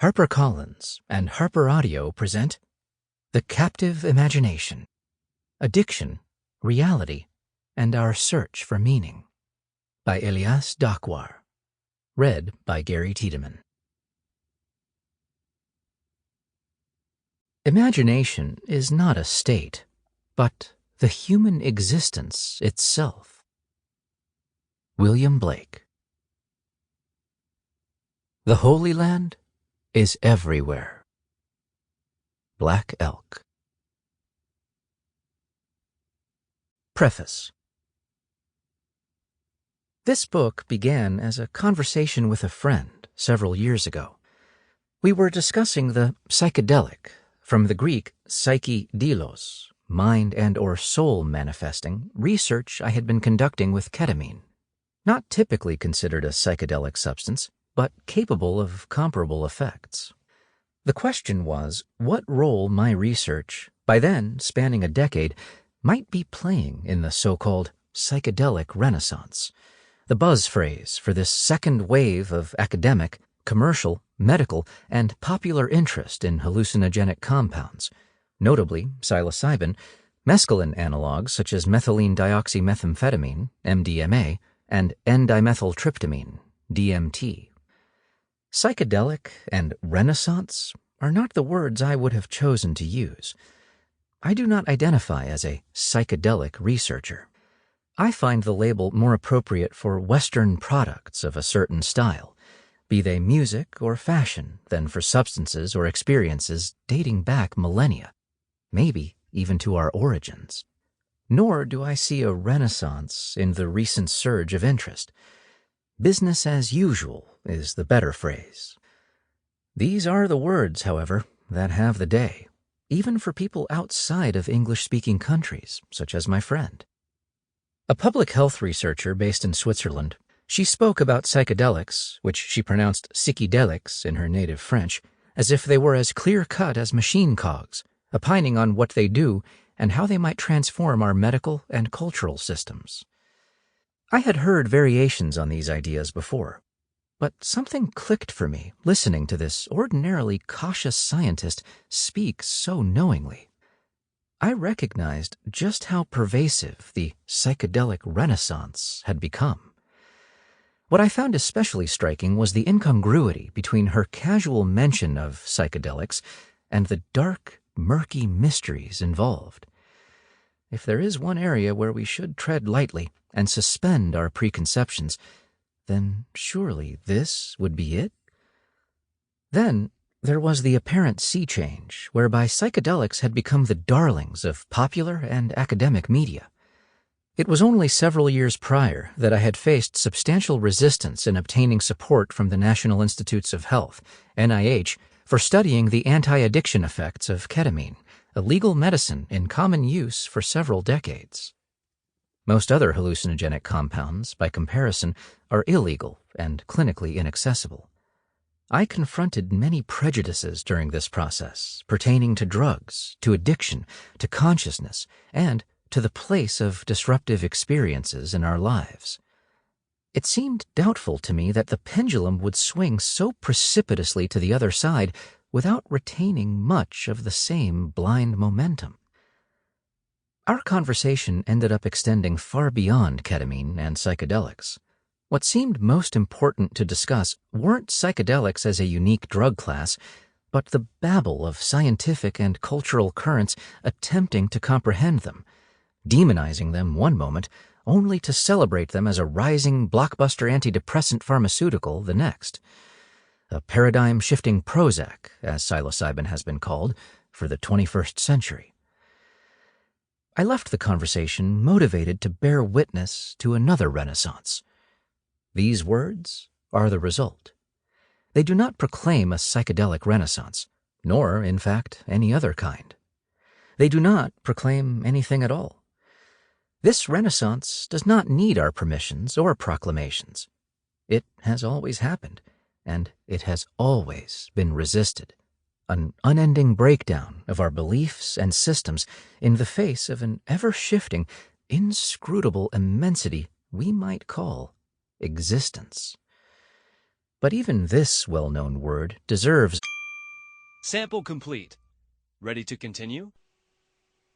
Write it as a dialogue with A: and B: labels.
A: HarperCollins and Harper Audio present The Captive Imagination, Addiction, Reality, and Our Search for Meaning by Elias Dakwar. Read by Gary Tiedemann. Imagination is not a state, but the human existence itself. William Blake. The Holy Land is everywhere. Black Elk. Preface. This book began as a conversation with a friend several years ago. We were discussing the psychedelic, from the Greek psyche delos, mind and or soul manifesting, research I had been conducting with ketamine. Not typically considered a psychedelic substance, but capable of comparable effects. The question was what role my research, by then spanning a decade, might be playing in the so-called psychedelic renaissance, the buzz phrase for this second wave of academic, commercial, medical, and popular interest in hallucinogenic compounds, notably psilocybin, mescaline analogs such as methylene dioxymethamphetamine, MDMA, and N-dimethyltryptamine, DMT. Psychedelic and renaissance are not the words I would have chosen to use. I do not identify as a psychedelic researcher. I find the label more appropriate for Western products of a certain style, be they music or fashion, than for substances or experiences dating back millennia, maybe even to our origins. Nor do I see a renaissance in the recent surge of interest. Business as usual is the better phrase. These are the words, however, that have the day, even for people outside of English-speaking countries, such as my friend. A public health researcher based in Switzerland, she spoke about psychedelics, which she pronounced psychedelics in her native French, as if they were as clear-cut as machine cogs, opining on what they do and how they might transform our medical and cultural systems. I had heard variations on these ideas before, but something clicked for me listening to this ordinarily cautious scientist speak so knowingly. I recognized just how pervasive the psychedelic renaissance had become. What I found especially striking was the incongruity between her casual mention of psychedelics and the dark, murky mysteries involved. If there is one area where we should tread lightly and suspend our preconceptions, then surely this would be it? Then there was the apparent sea change, whereby psychedelics had become the darlings of popular and academic media. It was only several years prior that I had faced substantial resistance in obtaining support from the National Institutes of Health, NIH, for studying the anti-addiction effects of ketamine, a legal medicine in common use for several decades. Most other hallucinogenic compounds, by comparison, are illegal and clinically inaccessible. I confronted many prejudices during this process pertaining to drugs, to addiction, to consciousness, and to the place of disruptive experiences in our lives. It seemed doubtful to me that the pendulum would swing so precipitously to the other side without retaining much of the same blind momentum. Our conversation ended up extending far beyond ketamine and psychedelics. What seemed most important to discuss weren't psychedelics as a unique drug class, but the babble of scientific and cultural currents attempting to comprehend them, demonizing them one moment, only to celebrate them as a rising blockbuster antidepressant pharmaceutical the next. A paradigm-shifting Prozac, as psilocybin has been called, for the 21st century. I left the conversation motivated to bear witness to another renaissance. These words are the result. They do not proclaim a psychedelic renaissance, nor, in fact, any other kind. They do not proclaim anything at all. This renaissance does not need our permissions or proclamations. It has always happened, and it has always been resisted. An unending breakdown of our beliefs and systems in the face of an ever-shifting, inscrutable immensity we might call existence. But even this well-known word deserves
B: Sample complete. Ready to continue?